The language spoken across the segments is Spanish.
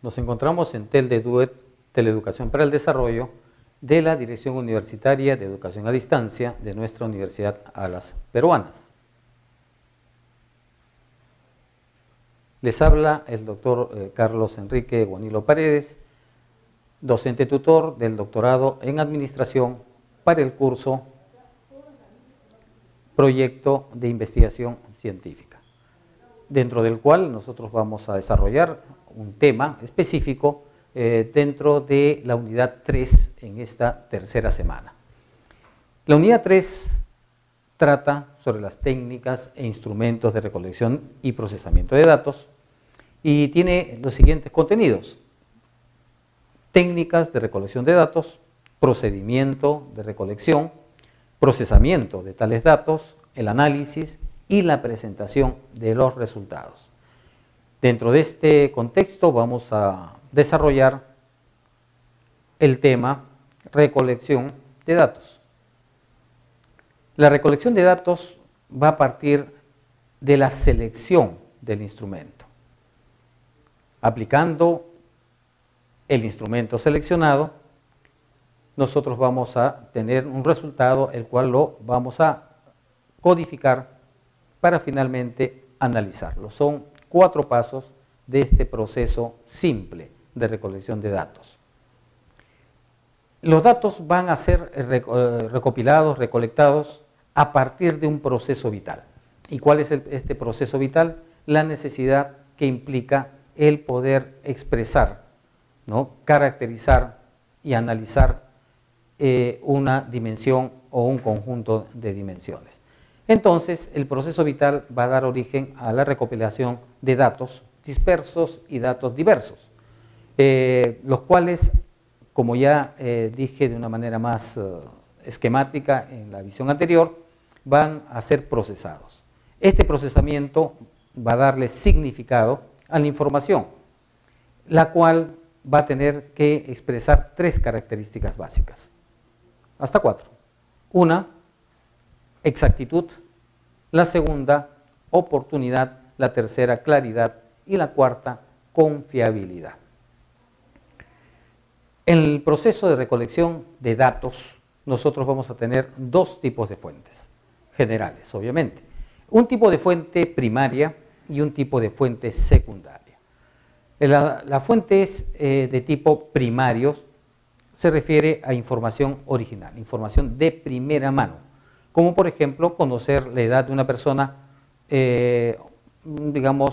Nos encontramos en TEL de DUET, Teleeducación para el Desarrollo, de la Dirección Universitaria de Educación a Distancia de nuestra Universidad Alas Peruanas. Les habla el doctor Carlos Enrique Bonilo Paredes, docente tutor del doctorado en Administración para el curso Proyecto de Investigación Científica, dentro del cual nosotros vamos a desarrollar un tema específico dentro de la unidad 3 en esta tercera semana. La unidad 3 trata sobre las técnicas e instrumentos de recolección y procesamiento de datos y tiene los siguientes contenidos: técnicas de recolección de datos, procedimiento de recolección, procesamiento de tales datos, el análisis y la presentación de los resultados. Dentro de este contexto vamos a desarrollar el tema recolección de datos. La recolección de datos va a partir de la selección del instrumento. Aplicando el instrumento seleccionado, nosotros vamos a tener un resultado el cual lo vamos a codificar para finalmente analizarlo. Son 4 pasos de este proceso simple de recolección de datos. Los datos van a ser recopilados, recolectados a partir de un proceso vital. ¿Y cuál es este proceso vital? La necesidad que implica el poder expresar, ¿no?, caracterizar y analizar una dimensión o un conjunto de dimensiones. Entonces, el proceso vital va a dar origen a la recopilación de datos dispersos y datos diversos, los cuales, como ya dije de una manera más esquemática en la visión anterior, van a ser procesados. Este procesamiento va a darle significado a la información, la cual va a tener que expresar 3 características básicas, hasta 4. Una, exactitud; la segunda, oportunidad; la tercera, claridad; y la cuarta, confiabilidad. En el proceso de recolección de datos, nosotros vamos a tener 2 tipos de fuentes generales, obviamente. Un tipo de fuente primaria y un tipo de fuente secundaria. La fuente es de tipo primario, se refiere a información original, información de primera mano, como por ejemplo conocer la edad de una persona, digamos,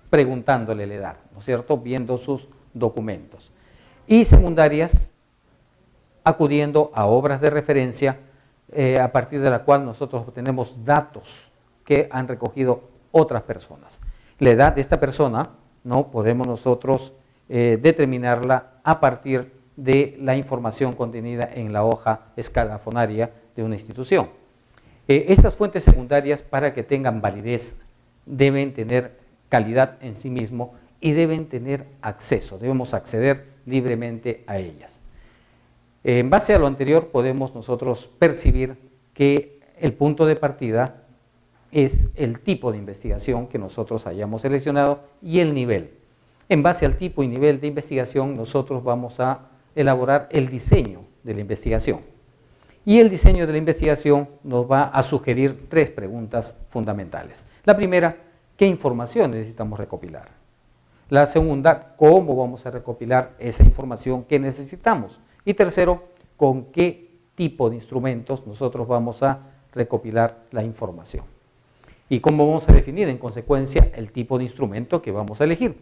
preguntándole la edad, ¿no es cierto?, viendo sus documentos. Y secundarias, acudiendo a obras de referencia, a partir de la cual nosotros obtenemos datos que han recogido otras personas. La edad de esta persona no podemos nosotros determinarla a partir de la información contenida en la hoja escalafonaria de una institución. Estas fuentes secundarias, para que tengan validez, deben tener calidad en sí mismo y deben tener acceso, debemos acceder libremente a ellas. En base a lo anterior podemos nosotros percibir que el punto de partida es el tipo de investigación que nosotros hayamos seleccionado y el nivel. En base al tipo y nivel de investigación, nosotros vamos a elaborar el diseño de la investigación. Y el diseño de la investigación nos va a sugerir 3 preguntas fundamentales. La primera, ¿qué información necesitamos recopilar? La segunda, ¿cómo vamos a recopilar esa información que necesitamos? Y tercero, ¿con qué tipo de instrumentos nosotros vamos a recopilar la información? ¿Y cómo vamos a definir en consecuencia el tipo de instrumento que vamos a elegir?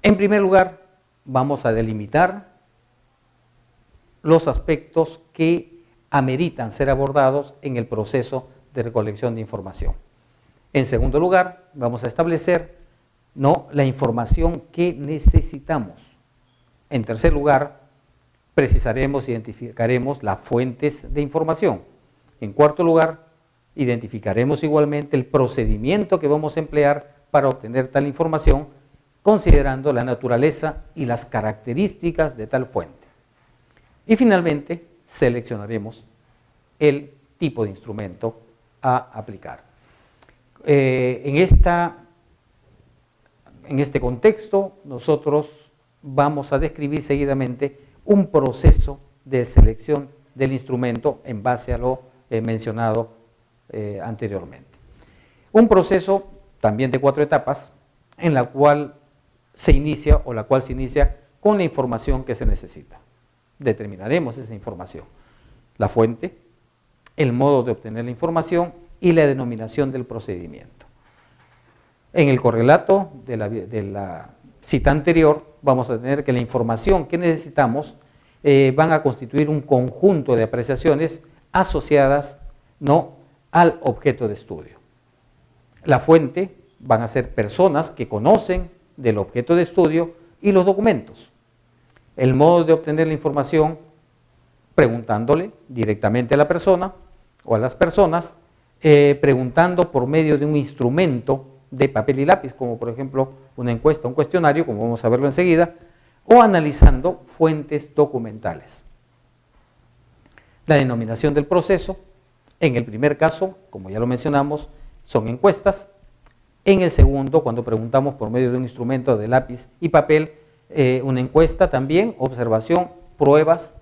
En primer lugar, vamos a delimitar los aspectos que ameritan ser abordados en el proceso de recolección de información. En segundo lugar, vamos a establecer la información que necesitamos. En tercer lugar, precisaremos, identificaremos las fuentes de información. En cuarto lugar, identificaremos igualmente el procedimiento que vamos a emplear para obtener tal información, considerando la naturaleza y las características de tal fuente. Y finalmente, seleccionaremos el tipo de instrumento a aplicar. En esta En este contexto, nosotros vamos a describir seguidamente un proceso de selección del instrumento en base a lo mencionado anteriormente. Un proceso también de 4 etapas, en la cual se inicia con la información que se necesita. Determinaremos esa información, la fuente, el modo de obtener la información y la denominación del procedimiento. En el correlato de la cita anterior vamos a tener que la información que necesitamos van a constituir un conjunto de apreciaciones asociadas no al objeto de estudio. La fuente van a ser personas que conocen del objeto de estudio y los documentos. El modo de obtener la información, preguntándole directamente a la persona o a las personas, preguntando por medio de un instrumento de papel y lápiz, como por ejemplo una encuesta, un cuestionario, como vamos a verlo enseguida, o analizando fuentes documentales. La denominación del proceso, en el primer caso, como ya lo mencionamos, son encuestas. En el segundo, cuando preguntamos por medio de un instrumento de lápiz y papel, una encuesta también, observación, pruebas,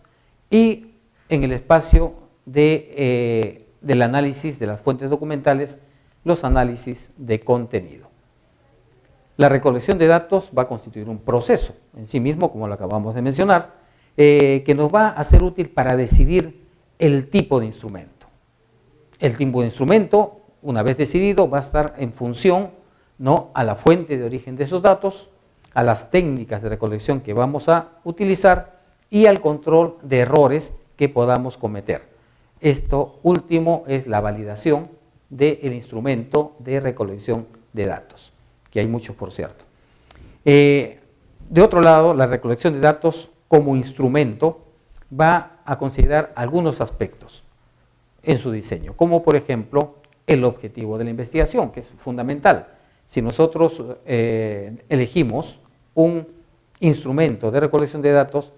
y en el espacio del análisis de las fuentes documentales, los análisis de contenido. La recolección de datos va a constituir un proceso en sí mismo, como lo acabamos de mencionar, que nos va a ser útil para decidir el tipo de instrumento. El tipo de instrumento, una vez decidido, va a estar en función ¿no? a la fuente de origen de esos datos, a las técnicas de recolección que vamos a utilizar y al control de errores que podamos cometer. Esto último es la validación del instrumento de recolección de datos, que hay muchos por cierto. De otro lado, la recolección de datos como instrumento va a considerar algunos aspectos en su diseño, como por ejemplo el objetivo de la investigación, que es fundamental. Si nosotros elegimos un instrumento de recolección de datos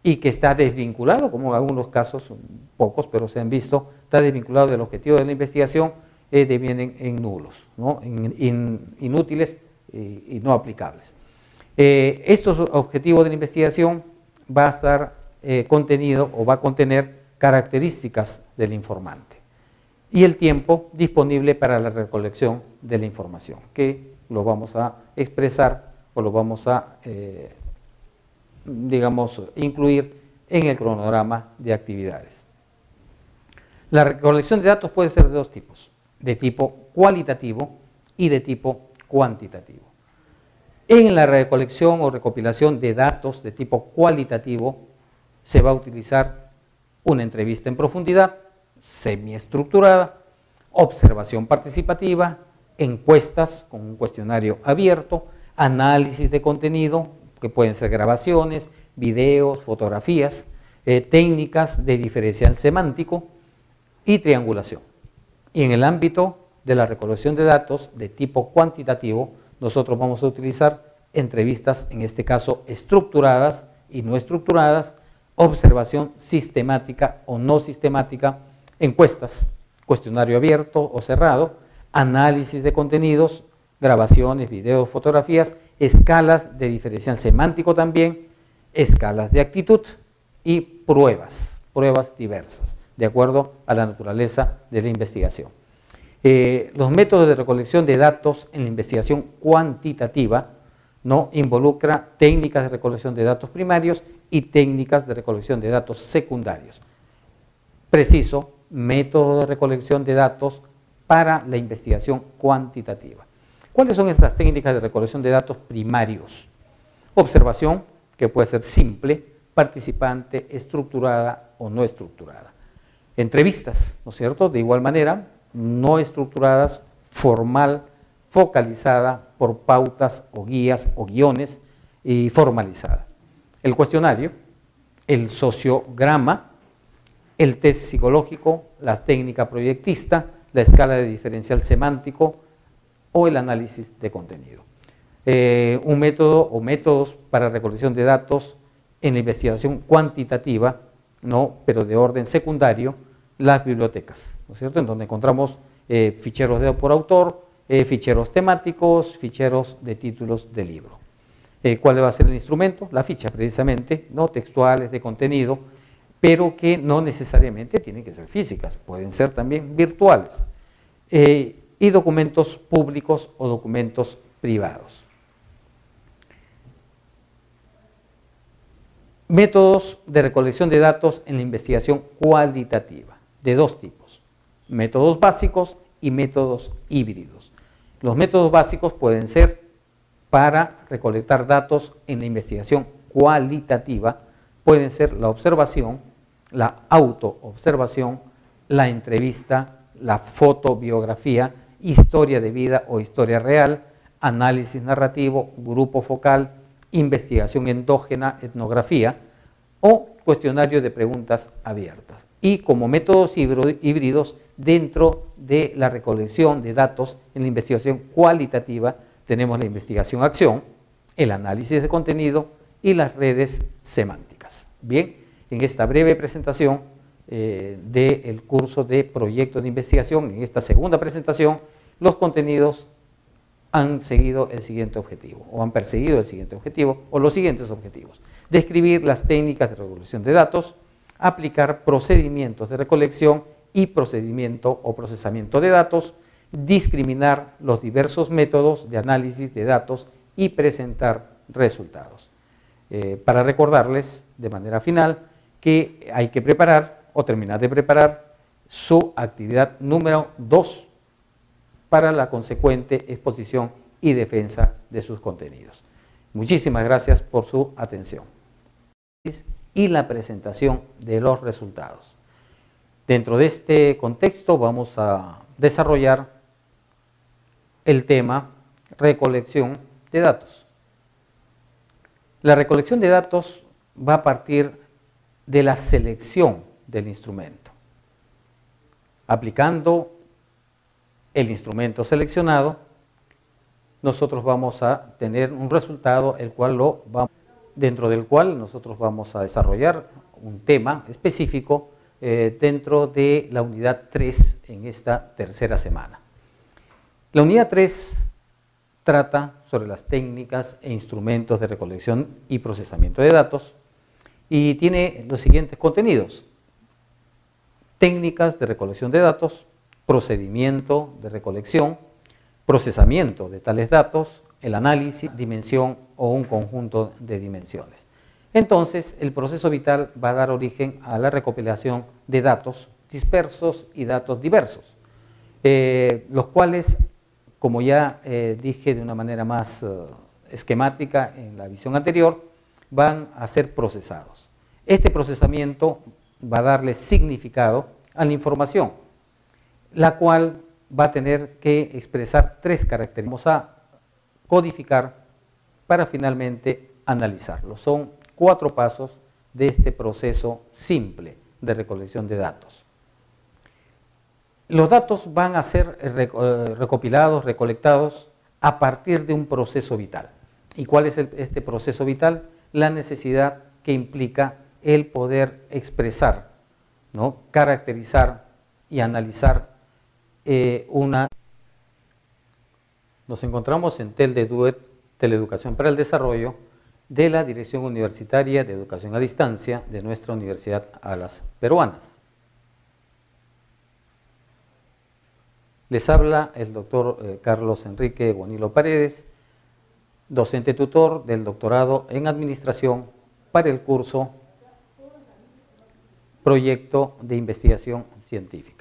y que está desvinculado, como en algunos casos, pocos, pero se han visto, está desvinculado del objetivo de la investigación, devienen en nulos, ¿no? Inútiles y no aplicables. Estos objetivos de la investigación va a estar contenido o va a contener características del informante y el tiempo disponible para la recolección de la información, que lo vamos a expresar o lo vamos a, digamos, incluir en el cronograma de actividades. La recolección de datos puede ser de dos tipos, de tipo cualitativo y de tipo cuantitativo. En la recolección o recopilación de datos de tipo cualitativo se va a utilizar una entrevista en profundidad, semiestructurada, observación participativa, encuestas con un cuestionario abierto, análisis de contenido, que pueden ser grabaciones, videos, fotografías, técnicas de diferencial semántico y triangulación. Y en el ámbito de la recolección de datos de tipo cuantitativo, nosotros vamos a utilizar entrevistas, en este caso estructuradas y no estructuradas, observación sistemática o no sistemática, encuestas, cuestionario abierto o cerrado, análisis de contenidos, grabaciones, videos, fotografías, escalas de diferencial semántico también, escalas de actitud y pruebas diversas, de acuerdo a la naturaleza de la investigación. Los métodos de recolección de datos en la investigación cuantitativa no involucra técnicas de recolección de datos primarios y técnicas de recolección de datos secundarios. Preciso, método de recolección de datos para la investigación cuantitativa. ¿Cuáles son estas técnicas de recolección de datos primarios? Observación, que puede ser simple, participante, estructurada o no estructurada. Entrevistas, ¿no es cierto? De igual manera, no estructuradas, formal, focalizada por pautas o guías o guiones y formalizada. El cuestionario, el sociograma, el test psicológico, la técnica proyectista, la escala de diferencial semántico o el análisis de contenido. Un método o métodos para recolección de datos en la investigación cuantitativa, no, pero de orden secundario, las bibliotecas, ¿no es cierto?, en donde encontramos ficheros por autor, ficheros temáticos, ficheros de títulos de libro. ¿Cuál va a ser el instrumento? La ficha, precisamente, no textuales, de contenido, pero que no necesariamente tienen que ser físicas, pueden ser también virtuales. Y documentos públicos o documentos privados. Métodos de recolección de datos en la investigación cualitativa, de dos tipos: métodos básicos y métodos híbridos. Los métodos básicos pueden ser para recolectar datos en la investigación cualitativa, pueden ser la observación, la autoobservación, la entrevista, la fotobiografía, historia de vida o historia real, análisis narrativo, grupo focal, investigación endógena, etnografía o cuestionario de preguntas abiertas. Y como métodos híbridos, dentro de la recolección de datos en la investigación cualitativa, tenemos la investigación-acción, el análisis de contenido y las redes semánticas. Bien, en esta breve presentación del curso de proyectos de investigación, en esta segunda presentación, los contenidos han seguido el siguiente objetivo, o han perseguido el siguiente objetivo, o los siguientes objetivos: describir las técnicas de recolección de datos, aplicar procedimientos de recolección y procedimiento o procesamiento de datos, discriminar los diversos métodos de análisis de datos y presentar resultados. Para recordarles de manera final que hay que preparar o terminar de preparar su actividad número 2 para la consecuente exposición y defensa de sus contenidos. Muchísimas gracias por su atención. Y la presentación de los resultados. Dentro de este contexto vamos a desarrollar el tema recolección de datos. La recolección de datos va a partir de la selección del instrumento. Aplicando el instrumento seleccionado, nosotros vamos a tener un resultado dentro del cual nosotros vamos a desarrollar un tema específico dentro de la unidad 3 en esta tercera semana. La unidad 3 trata sobre las técnicas e instrumentos de recolección y procesamiento de datos y tiene los siguientes contenidos: técnicas de recolección de datos, procedimiento de recolección, procesamiento de tales datos, el análisis, dimensión o un conjunto de dimensiones. Entonces, el proceso vital va a dar origen a la recopilación de datos dispersos y datos diversos, los cuales, como ya dije de una manera más esquemática en la visión anterior, van a ser procesados. Este procesamiento va a darle significado a la información, la cual va a tener que expresar 3 características. Vamos a codificar para finalmente analizarlo. Son 4 pasos de este proceso simple de recolección de datos. Los datos van a ser recopilados, recolectados a partir de un proceso vital. ¿Y cuál es este proceso vital? La necesidad que implica el poder expresar, ¿no?, caracterizar y analizar Nos encontramos en TEL de DUET, Teleeducación para el Desarrollo, de la Dirección Universitaria de Educación a Distancia de nuestra Universidad Alas Peruanas. Les habla el doctor Carlos Enrique Bonilo Paredes, docente tutor del doctorado en Administración para el curso Proyecto de Investigación Científica.